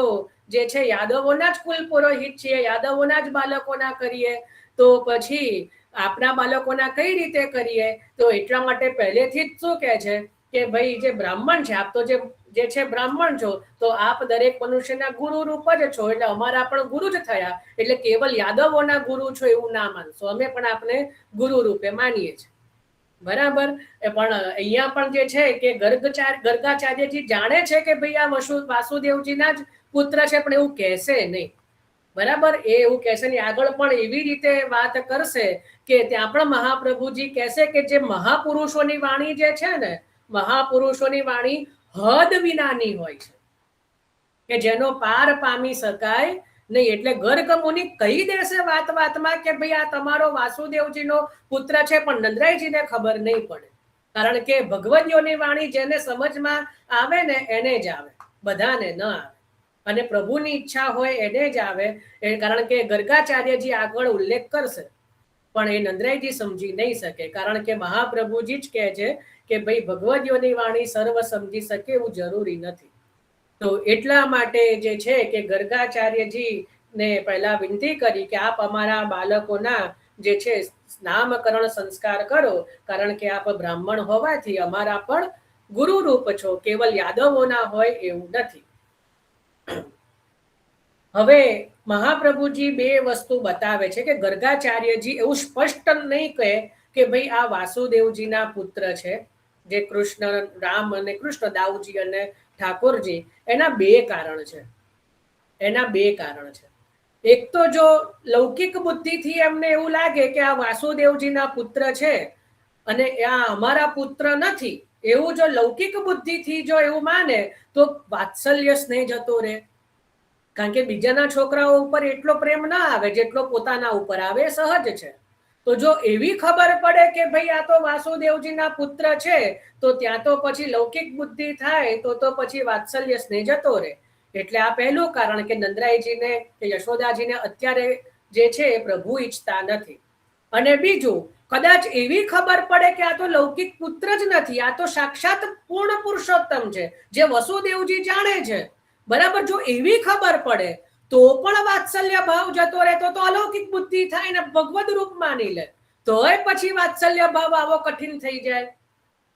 જે છે યાદવોના જ કુલ પુરોહિત છીએ, યાદવોના જ બાળકોના કરીએ, તો પછી આપણા બાળકોના કઈ રીતે કરીએ? તો એટલા માટે પહેલેથી જ શું કહે છે કે ભાઈ જે બ્રાહ્મણ છે, આપ તો જે છે બ્રાહ્મણ છો, તો આપ દરેક મનુષ્યના ગુરુ રૂપ જ છો, એટલે અમારા પણ ગુરુ જ થયા. એટલે કેવલ યાદવોના ગુરુ છો એવું ના માનશો, અમે પણ આપને ગુરુ રૂપે માનીએ છીએ. બરાબર. પણ અહીંયા પણ જે છે કે ગર્ગાચાર્યજી જાણે છે કે ભાઈ આ વાસુદેવજીના જ પુત્ર છે, પણ એવું કહેશે નહીં. બરાબર, એ એવું કહેશે નહીં. આગળ પણ એવી રીતે વાત કરશે કે ત્યાં પણ મહાપ્રભુજી કહેશે કે જે મહાપુરુષોની વાણી જે છે ને, મહાપુરુષોની વાણી હદ વિનાની હોય છે, કે જેનો પાર પામી શકાય નહીં. એટલે ગર્ગ મુનિ કહી દેશે વાત વાતમાં કે ભાઈ આ તમારો વાસુદેવજીનો પુત્ર છે, પણ નંદરાયજીને ખબર નહીં પડે. કારણ કે ભગવદીઓની વાણી જેને સમજમાં આવે ને એને જ આવે, બધાને ન આવે. અને પ્રભુની ઈચ્છા હોય એને જ આવે. કારણ કે ગર્ગાચાર્યજી આગળ ઉલ્લેખ કરશે, પણ એ નંદરાયજી સમજી નહીં શકે. કારણ કે મહાપ્રભુજી જ કહે છે કે ભાઈ ભગવદીઓની વાણી સર્વ સમજી શકે એવું જરૂરી નથી. તો એટલા માટે જે છે કે ગર્ગાચાર્યજી ને પહેલા વિનંતી કરી કે આપ અમારા બાળકોના જે છે નામકરણ સંસ્કાર કરો, કારણ કે આપ બ્રાહ્મણ હોવાથી અમારા પણ ગુરુ રૂપ છો, કેવલ યાદવોના હોય એવું નથી. હવે મહાપ્રભુજી બે વસ્તુ બતાવે છે કે ગર્ગાચાર્યજી એવું સ્પષ્ટ નહીં કહે કે ભાઈ આ વાસુદેવજીના પુત્ર છે, જે કૃષ્ણ રામ અને કૃષ્ણ દાઉજી અને ઠાકોરજી. એના બે કારણ છે. એક તો જો લૌકિક બુદ્ધિથી એમને એવું લાગે કે આ વાસુદેવજીના પુત્ર છે અને આ અમારા પુત્ર નથી, એવું જો લૌકિક બુદ્ધિથી જો એવું માને તો વાત્સલ્ય સ્નેહ જતો રહે. કારણ કે બીજાના છોકરાઓ ઉપર એટલો પ્રેમ ના આવે જેટલો પોતાના ઉપર આવે, સહજ છે. તો જો એવી ખબર પડે કે ભાઈ આ તો વાસુદેવજીના પુત્ર છે, તો ત્યાં તો પછી લૌકિક બુદ્ધિ થાય તો પછી વાત્સલ્ય સ્નેહ જતો રહે. એટલે આ પહેલું કારણ કે નંદરાયજીને કે યશોદાજીને અત્યારે જે છે એ પ્રભુ ઈચ્છતા નથી. અને બીજું, કદાચ એવી ખબર પડે કે આ તો લૌકિક પુત્ર જ નથી, આ તો સાક્ષાત પૂર્ણ પુરુષોત્તમ છે, જે વસુદેવજી જાણે છે, બરાબર. જો એવી ખબર પડે તો પણ વાત્સલ્ય ભાવ જતો રહે, તો અલૌકિક બુદ્ધિ થાય ને ભગવદ રૂપ માની લે, તોય પછી વાત્સલ્ય ભાવ આવો કઠિન થઈ જાય.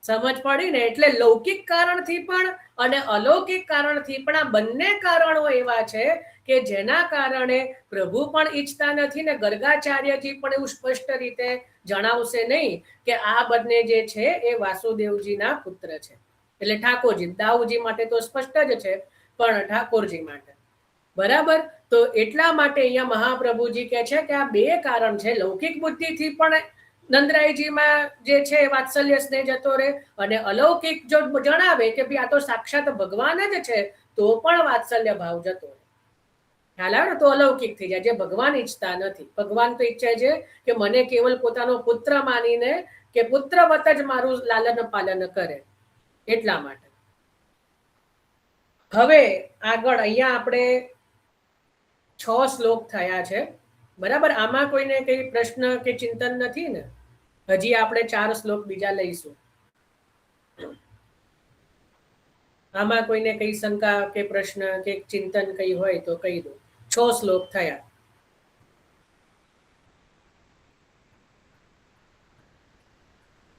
સમજ પડી ને? એટલે લૌકિક કારણથી પણ અને અલૌકિક કારણથી પણ આ બંને કારણો એવા છે કે જેના કારણે પ્રભુ પણ ઈચ્છતા નથી ને ગર્ગાચાર્યજી પણ એવું સ્પષ્ટ રીતે જણાવશે નહીં કે આ બંને જે છે એ વાસુદેવજીના પુત્ર છે. એટલે ઠાકોરજી, દાઉજી માટે તો સ્પષ્ટ જ છે, પણ ઠાકોરજી માટે, બરાબર. તો એટલા માટે અહીંયા મહાપ્રભુજી કહે છે કે આ બે કારણ છે. લૌકિક બુદ્ધિથી પણ નંદરાયજીમાં જે છે વાત્સલ્ય સ્નેહ જતો રહે, અને અલૌકિક જો જણાવે કે ભાઈ આ તો સાક્ષાત ભગવાન જ છે, તો પણ વાત્સલ્ય ભાવ જતો રહે. ખ્યાલ આવે ને? તો અલૌકિક થઈ જાય, જે ભગવાન ઈચ્છતા નથી. ભગવાન તો ઈચ્છે છે કે મને કેવલ પોતાનો પુત્ર માનીને કે પુત્રવત જ મારું લાલન પાલન કરે, એટલા માટે. હવે આગળ અહીંયા આપણે 6 શ્લોક થયા છે, બરાબર. આમાં કોઈને કઈ પ્રશ્ન કે ચિંતન નથી ને? હજી આપણે 4 શ્લોક બીજા લઈશું. આમાં કોઈને કઈ શંકા કે પ્રશ્ન કે ચિંતન કઈ હોય તો કહી દો. 6 શ્લોક થયા.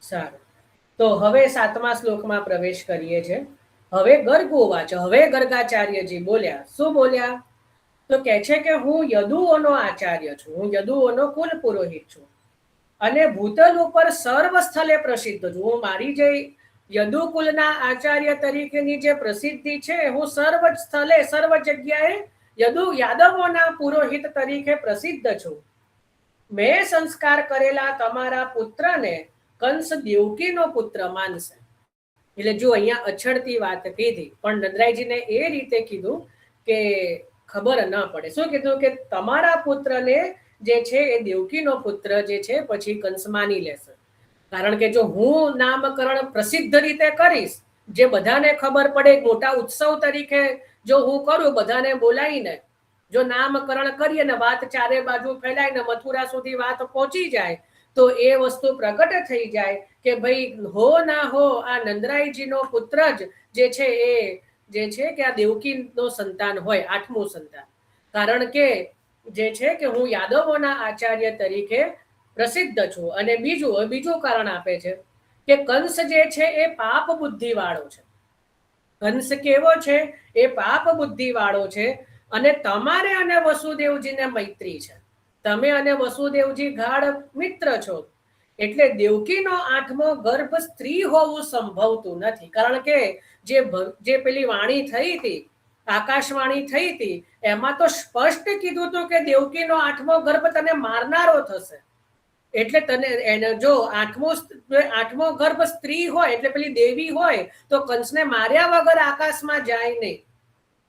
સારું, તો હવે 7મા શ્લોકમાં પ્રવેશ કરીએ છીએ. હવે ગર્ગોવાચ, હવે ગર્ગાચાર્યજી બોલ્યા. શું બોલ્યા? તો કહે છે કે હું યદુઓનો આચાર્ય છું, હું યદુઓનો કુલ પુરોહિત છું, અને ભૂતલ ઉપર સર્વ સ્થળે પ્રસિદ્ધ છું. હું મારી જે યદુકુલના આચાર્ય તરીકેની જે પ્રસિદ્ધિ છે, હું સર્વ સ્થળે સર્વ જગ્યાએ યાદવોના પુરોહિત તરીકે પ્રસિદ્ધ છું. મેં સંસ્કાર કરેલા તમારા પુત્રને કંસ દેવકીનો પુત્ર માનશે. એટલે જો અહીંયા અછડતી વાત કીધી, પણ નંદરાયજીને એ રીતે કીધું કે ખબર ન પડે. શું કીધું? કે તમારા પુત્રને જે છે એ દેવકીનો પુત્ર જે છે પછી કંસ માની લેશે. કારણ કે જો હું નામકરણ પ્રસિદ્ધ રીતે કરીશ, જે બધાને ખબર પડે, મોટા ઉત્સવ તરીકે જો હું કરું, બધાને બોલાવીને જો નામકરણ કરીએ ને વાત ચારે બાજુ ફેલાઈને મથુરા સુધી વાત પહોંચી જાય, તો એ વસ્તુ પ્રગટ થઈ જાય કે ભાઈ હો ના હો આ નંદરાયજીનો પુત્ર જ જે છે એ જે છે કે આ દેવકીનો સંતાન હોય, 8મું સંતાન. કારણ કે જે છે કે હું યાદવોના આચાર્ય તરીકે પ્રસિદ્ધ છું. અને બીજું કારણ આપે છે કે કંસ જે છે એ પાપ બુદ્ધિ વાળો છે. કંસ કેવો છે? એ પાપ બુદ્ધિ વાળો છે. અને તમારે અને વસુદેવજીને મૈત્રી છે, તમે અને વસુદેવજી ગાઢ મિત્ર છો. એટલે દેવકીનો 8મો ગર્ભ સ્ત્રી હોવું સંભવતું નથી. કારણ કે જે પેલી વાણી થઈ હતી, આકાશવાણી થઈ હતી, એમાં તો સ્પષ્ટ કીધું હતું કે દેવકીનો 8મો ગર્ભ તને મારનારો થશે. એટલે તને એને જો આઠમો ગર્ભ સ્ત્રી હોય એટલે પેલી દેવી હોય તો કંસને માર્યા વગર આકાશમાં જાય નહીં.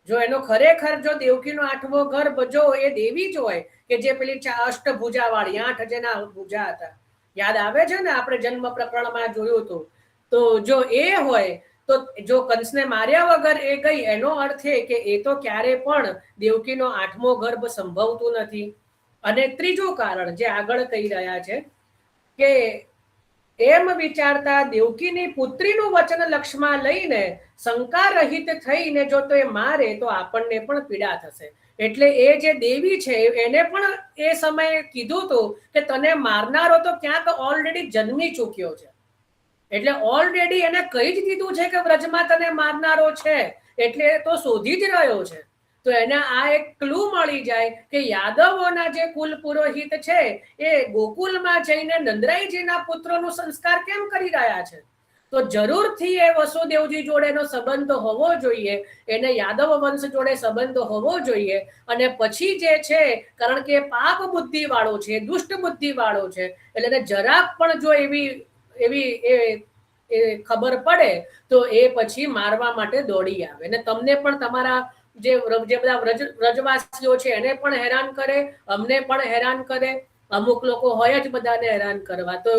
જો એનો ખરેખર જો દેવકીનો આઠમો ગર્ભ જો એ દેવી જ હોય કે જે પેલી અષ્ટભુજા વાળી 8 જેના ભુજા હતા, યાદ આવે છે ને, આપણે જન્મ પ્રકરણમાં જોયું હતું. તો જો એ હોય તો જો કંસને માર્યા વગર એ ગઈ, એનો અર્થ એ કે એ તો ક્યારે પણ દેવકીનો આઠમો ગર્ભ સંભવતું નથી. અને ત્રીજું કારણ જે આગળ કહી રહ્યા છે કે એમ વિચારતા દેવકીની પુત્રીનું વચન લક્ષમાં લઈને શંકા રહિત થઈને જો તો એ મારે તો આપણને પણ પીડા થશે. એટલે એ જે દેવી છે એને પણ એ સમયે કીધું હતું કે તને મારનારો તો ક્યાંક ઓલરેડી જન્મી ચૂક્યો છે. એટલે ઓલરેડી એને કહી જ દીધું છે કે વ્રજમાં તને મારનારો છે, એટલે તો શોધી જ રહ્યો છે. તો એને આ એક ક્લુ મળી જાય કે યાદવોના જે કુલ પુરોહિત છે એ ગોકુલમાં જઈને નંદરાઈજીના પુત્રોનું સંસ્કાર કેમ કરી રહ્યા છે. તો જરૂરથી એ વસુદેવજી જોડેનો સંબંધ હોવો જોઈએ, એને યાદવ વંશ જોડે સંબંધ હોવો જોઈએ. અને પછી જે છે, કારણ કે પાપ બુદ્ધિ વાળો છે, દુષ્ટ બુદ્ધિ વાળો છે, એટલે એને જરાક પણ જો એવી ખબર પડે તો એ પછી મારવા માટે દોડી આવે. અને તમને પણ તમારા જે બધા વ્રજવાસીઓ છે એને પણ હેરાન કરે, અમને પણ હેરાન કરે. અમુક લોકો હોય જ બધાને હેરાન કરવા, તો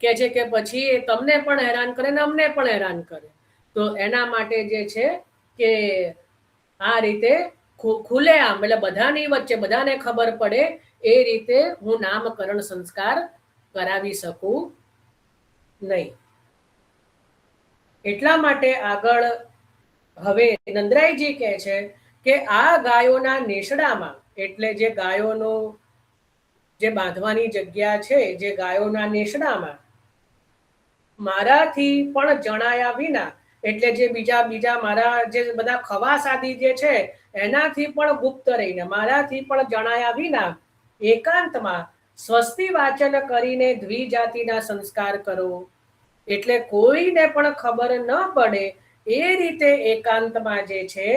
કે છે કે પછી તમને પણ હેરાન કરે ને અમને પણ હેરાન કરે. તો એના માટે જે છે કે આ રીતે ખુલ્લેઆમ એટલે બધાની વચ્ચે બધાને ખબર પડે એ રીતે હું નામકરણ સંસ્કાર કરાવી શકું નહીં. એટલા માટે આગળ હવે નંદરાયજી કહે છે કે આ ગાયોના નેસડામાં, એટલે જે ગાયોનો જે બાંધવાની જગ્યા છે, જે ગાયોના નેસડામાં મારાથી પણ જણાયા વિના, એટલે જે બીજા મારા જે બધા ખવાસ આદિ જે છે એનાથી પણ ગુપ્ત રહીને, મારાથી પણ જણાયા વિના એકાંતમાં સ્વસ્તિ વાચન કરીને દ્વિજાતિના સંસ્કાર કરો. એટલે કોઈને પણ ખબર ન પડે એ રીતે એકાંતમાં જે છે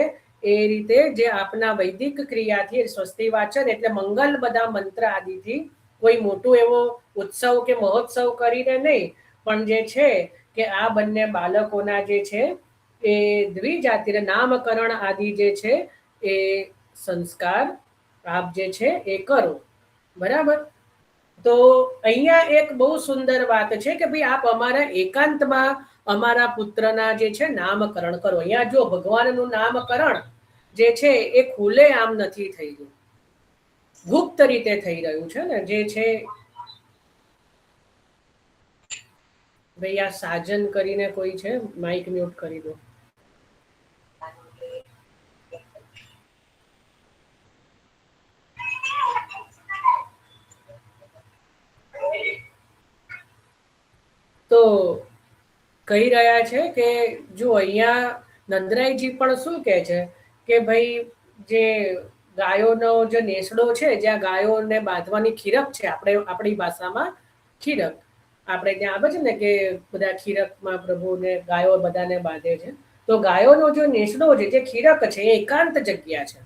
એ રીતે જે આપના વૈદિક ક્રિયાથી સ્વસ્તિ વાચન એટલે મંગલ બધા મંત્ર આદિથી, કોઈ મોટું એવો ઉત્સવ કે મહોત્સવ કરીને નહીં, પણ જે છે કે આ બંને બાળકોના જે છે એ દ્વિજાતિ નામકરણ આદિ જે છે એ સંસ્કાર આપ જે છે એ કરો. બરાબર. તો અહીંયા એક બહુ સુંદર વાત છે કે ભાઈ આપ અમારા એકાંતમાં અમારા પુત્રના જે છે નામકરણ કરો. અહીંયા જો ભગવાનનું નામકરણ જે છે એ ખુલ્લે આમ નથી થઈ રહ્યું, ગુપ્ત રીતે થઈ રહ્યું છે ને. જે છે ભાઈ આ સાજન કરીને કોઈ છે, માઇક મ્યુટ કરી દો. તો કહી રહ્યા છે કે જો અહીંયા નંદરાયજી પણ શું કહે છે કે ભાઈ જે ગાયોનો જે નેસડો છે, જ્યાં ગાયોને બાંધવાની ખીરક છે, આપણી ભાષામાં ખીરક, આપણે ત્યાં આવે છે ને કે બધા ખીરકમાં પ્રભુને ગાયો બધાને બાંધે છે. તો ગાયોનો જે નેસડો છે, જે ખીરક છે, એ એકાંત જગ્યા છે.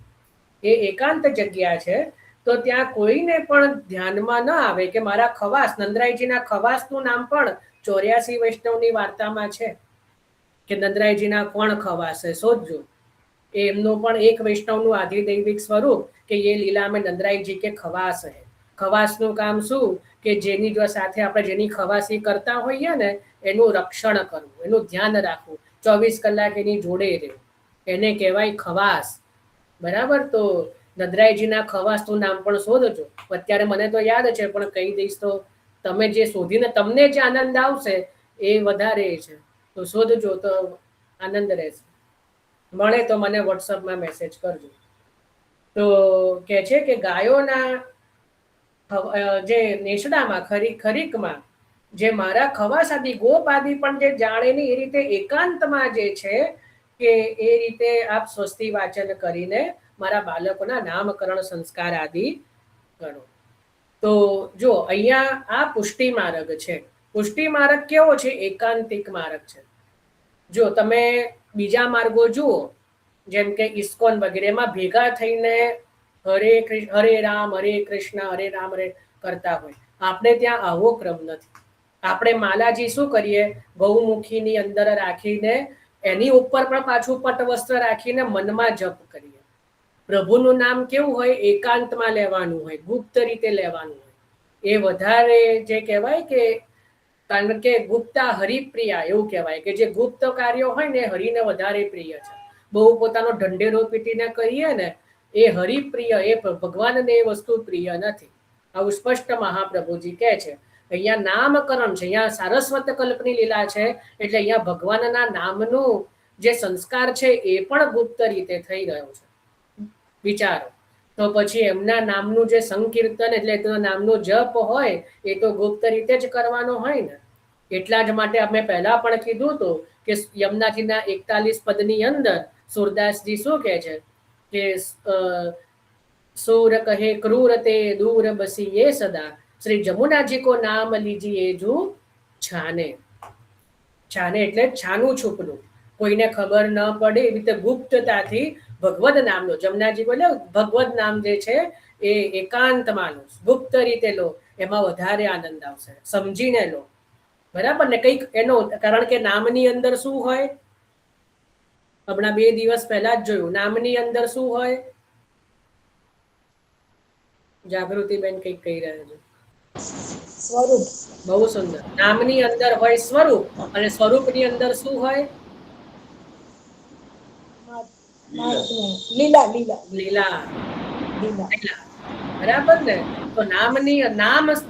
એ એકાંત જગ્યા છે. તો ત્યાં કોઈને પણ ધ્યાનમાં ન આવે કે મારા ખવાસ, નંદરાયજીના ખવાસનું નામ પણ 84 વૈષ્ણવની વાર્તામાં છે કે નંદરાયજીના કોણ ખવાસ છે, શોધજો. એમનું પણ એક વૈષ્ણવનું આધિદૈવિક સ્વરૂપ કે એ લીલા में નંદરાયજી કે ખવાસ है. ખવાસનું કામ શું કે જેની જો સાથે આપણે જેની ખવાસી કરતા હોઈએ ને એનું રક્ષણ કરવું, એનું ધ્યાન રાખવું, 24 કલાક એની જોડે રહેવું, એને કહેવાય ખવાસ. બરાબર. તો નંદરાયજીના ખવાસનું નામ પણ શોધજો. અત્યારે મને તો યાદ છે પણ કહી દઈશ તો તમે જે શોધીને તમને જે આનંદ આવશે એ વધારે છે. તો શોધજો તો આનંદ રહેશે. મળે તો મને વોટ્સઅપમાં મેસેજ કરજો. તો કે છે કે ગાયોના જે નેસડામાં ખરીકમાં જે મારા ખવાસ આદિ ગોપ આદિ પણ જે જાણે નહીં એ રીતે એકાંતમાં જે છે કે એ રીતે આપ સ્વસ્તિ વાચન કરીને મારા બાળકોના નામકરણ સંસ્કાર આદિ કરો. તો જો અહીંયા આ પુષ્ટિ માર્ગ છે. પુષ્ટિ માર્ગ કેવો છે? એકાંતિક માર્ગ છે. જો તમે બીજા માર્ગો જુઓ, જેમ કે ઇસ્કોન વગેરેમાં ભેગા થઈને હરે રામ હરે કૃષ્ણ હરે રામ હરે કરતા હોય, આપણે ત્યાં આવો ક્રમ નથી. આપણે માલાજી શું કરીએ, ગૌમુખીની અંદર રાખીને એની ઉપર પણ પાછું પટવસ્ત્ર રાખીને મનમાં જપ કરીએ. પ્રભુનું નામ કેવું હોય, એકાંતમાં લેવાનું હોય, ગુપ્ત રીતે લેવાનું હોય. એ વધારે જે કહેવાય કે, કારણ કે ગુપ્તા હરિપ્રિયા એવું કહેવાય કે જે ગુપ્ત કાર્યો હોય ને હરિને વધારે પ્રિય છે. બહુ પોતાનો ઢંઢેરો પીટીને કરીએ ને એ હરિપ્રિય, એ ભગવાનને એ વસ્તુ પ્રિય નથી. આવું સ્પષ્ટ મહાપ્રભુજી કહે છે. અહીંયા નામકરણ છે, અહીંયા સારસ્વત કલ્પની લીલા છે, એટલે અહીંયા ભગવાનના નામનું જે સંસ્કાર છે એ પણ ગુપ્ત રીતે થઈ રહ્યો છે. વિચારો તો પછી એમના નામનું જે સંકીર્તન એટલે નામનું જપ હોય એ તો ગુપ્ત રીતે જ કરવાનો હોય ને. એટલા જ માટે અમે પહેલા પણ કીધું હતું કે યમુનાજીના 41 પદની અંદર સુરદાસજી શું કહે છે કે सूर कहे क्रूर ते दूर बसीए सदा, श्री जमुना जी को नाम लीजिए जो छाने. છાને એટલે છાનું છુપનું, કોઈને ખબર ન પડે એવી રીતે ગુપ્તતાથી ભગવદ નામનો, જમનાજી બોલે ભગવદ નામ જે છે એ એકાંતમાં લો, ગુપ્ત રીતે લો, એમાં વધારે આનંદ આવશે. સમજીને લો, બરાબર ને. કંઈક એનો, કારણ કે નામની અંદર શું હોય, હમણાં 2 દિવસ પહેલા જ જોયું, નામની અંદર શું હોય, જાગૃતિબેન કંઈક કહી રહ્યા છે, સ્વરૂપ. બહુ સુંદર. નામની અંદર હોય સ્વરૂપ, અને સ્વરૂપની અંદર શું હોય, લીલા. લીલા લીલા. લીલા, બરાબર ને. તો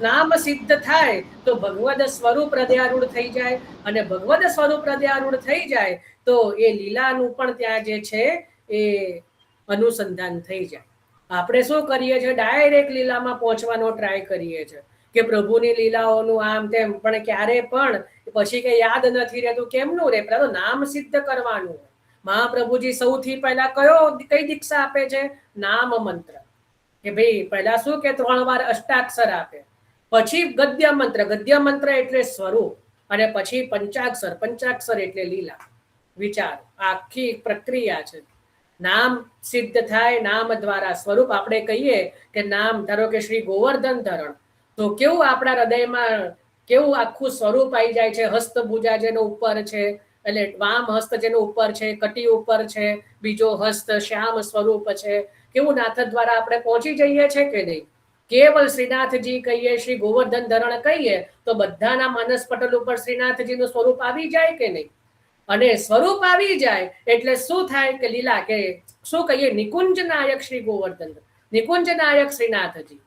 નામ સિદ્ધ થાય તો ભગવદ સ્વરૂપ હૃદયારૂઢ થઈ જાય, અને ભગવદ સ્વરૂપ હૃદયારૂઢ થઈ જાય તો એ લીલાનું પણ ત્યાં જે છે એ અનુસંધાન થઈ જાય. આપણે શું કરીએ છીએ, ડાયરેક્ટ લીલામાં પહોંચવાનો ટ્રાય કરીએ છીએ કે પ્રભુની લીલાઓનું આમ તેમ, પણ ક્યારે પણ પછી કે યાદ નથી રહેતું. કેમનું રે? પેલા તો નામ સિદ્ધ કરવાનું. મહાપ્રભુજી સૌથી પહેલા કઈ દીક્ષા આપે છે? નામ મંત્ર. કે ભાઈ પહેલા શું કે 3 વાર અષ્ટાક્ષર આપે, પછી ગદ્ય મંત્ર. ગદ્ય મંત્ર એટલે સ્વરૂપ, અને પછી પંચાક્ષર. પંચાક્ષર એટલે લીલા. વિચાર, આખી પ્રક્રિયા છે. નામ સિદ્ધ થાય, નામ દ્વારા સ્વરૂપ. આપણે કહીએ કે નામ, ધારો કે શ્રી ગોવર્ધન ધરણ, તો કેવું આપણા હૃદયમાં કેવું આખું સ્વરૂપ આવી જાય છે. હસ્ત ભુજા જેનો ઉપર છે, એટલે વામ હસ્ત જેનો ઉપર છે, કટી ઉપર છે, બીજો હસ્ત શ્યામ સ્વરૂપ છે. કેવું નાથ દ્વારા આપણે પહોંચી જઈએ છે કે નહીં? કેવલ શ્રીનાથજી કહીએ, શ્રી ગોવર્ધન ધરણ કહીએ તો બધાના માનસ પટલ ઉપર શ્રીનાથજીનું સ્વરૂપ આવી જાય કે નહીં? અને સ્વરૂપ આવી જાય એટલે શું થાય કે લીલા, કે શું કહીએ, નિકુંજ નાયક શ્રી ગોવર્ધન, નિકુંજ નાયક શ્રીનાથજી.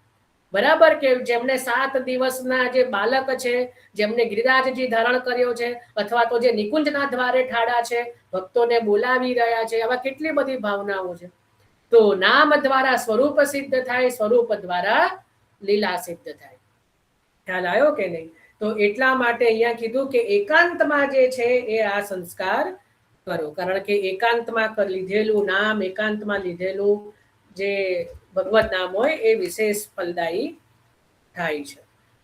બરાબર કે જેમને 7 દિવસના જે બાલક છે, જેમને ગિરિરાજજી ધારણ કર્યો છે, અથવા તો જે નિકુંજના દ્વારે ઠાડા છે, ભક્તોને બોલાવી રહ્યા છે, આવા કેટલી બધી ભાવનાઓ છે. તો નામ દ્વારા સ્વરૂપ સિદ્ધ થાય, સ્વરૂપ દ્વારા લીલા સિદ્ધ થાય. ખ્યાલ આવ્યો કે નહીં? તો એટલા માટે અહીંયા કીધું કે એકાંતમાં જે છે એ આ સંસ્કાર કરો. કારણ કે એકાંતમાં લીધેલું નામ, એકાંતમાં લીધેલું જે ભગવત નામ હોય એ વિશેષ ફલદાયી થાય છે.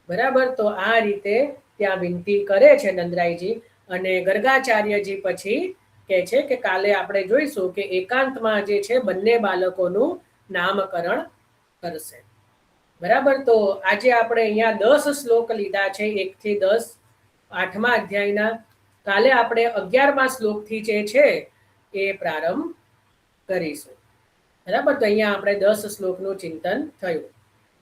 બરાબર. તો આ રીતે ત્યાં વિનંતી કરે છે નંદરાયજી, અને ગર્ગાચાર્યજી પછી કે છે કે કાલે આપણે જોઈશું કે એકાંતમાં જે છે બંને બાળકોનું નામકરણ કરશે. બરાબર. તો આજે આપણે અહીંયા 10 શ્લોક લીધા છે, 1 થી 10, 8મા અધ્યાયના. કાલે આપણે 11મા શ્લોકથી જે છે એ પ્રારંભ કરીશું. બરાબર. તો અહીંયા આપણે 10 શ્લોકનું ચિંતન થયું.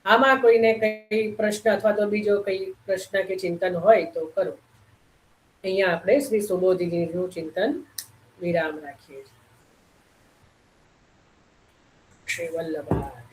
આમાં કોઈને કઈ પ્રશ્ન અથવા તો બીજો કઈ પ્રશ્ન કે ચિંતન હોય તો કરો. અહીંયા આપણે શ્રી સુબોધજીનું ચિંતન વિરામ રાખીએ છીએ. શ્રી વલ્લભાય.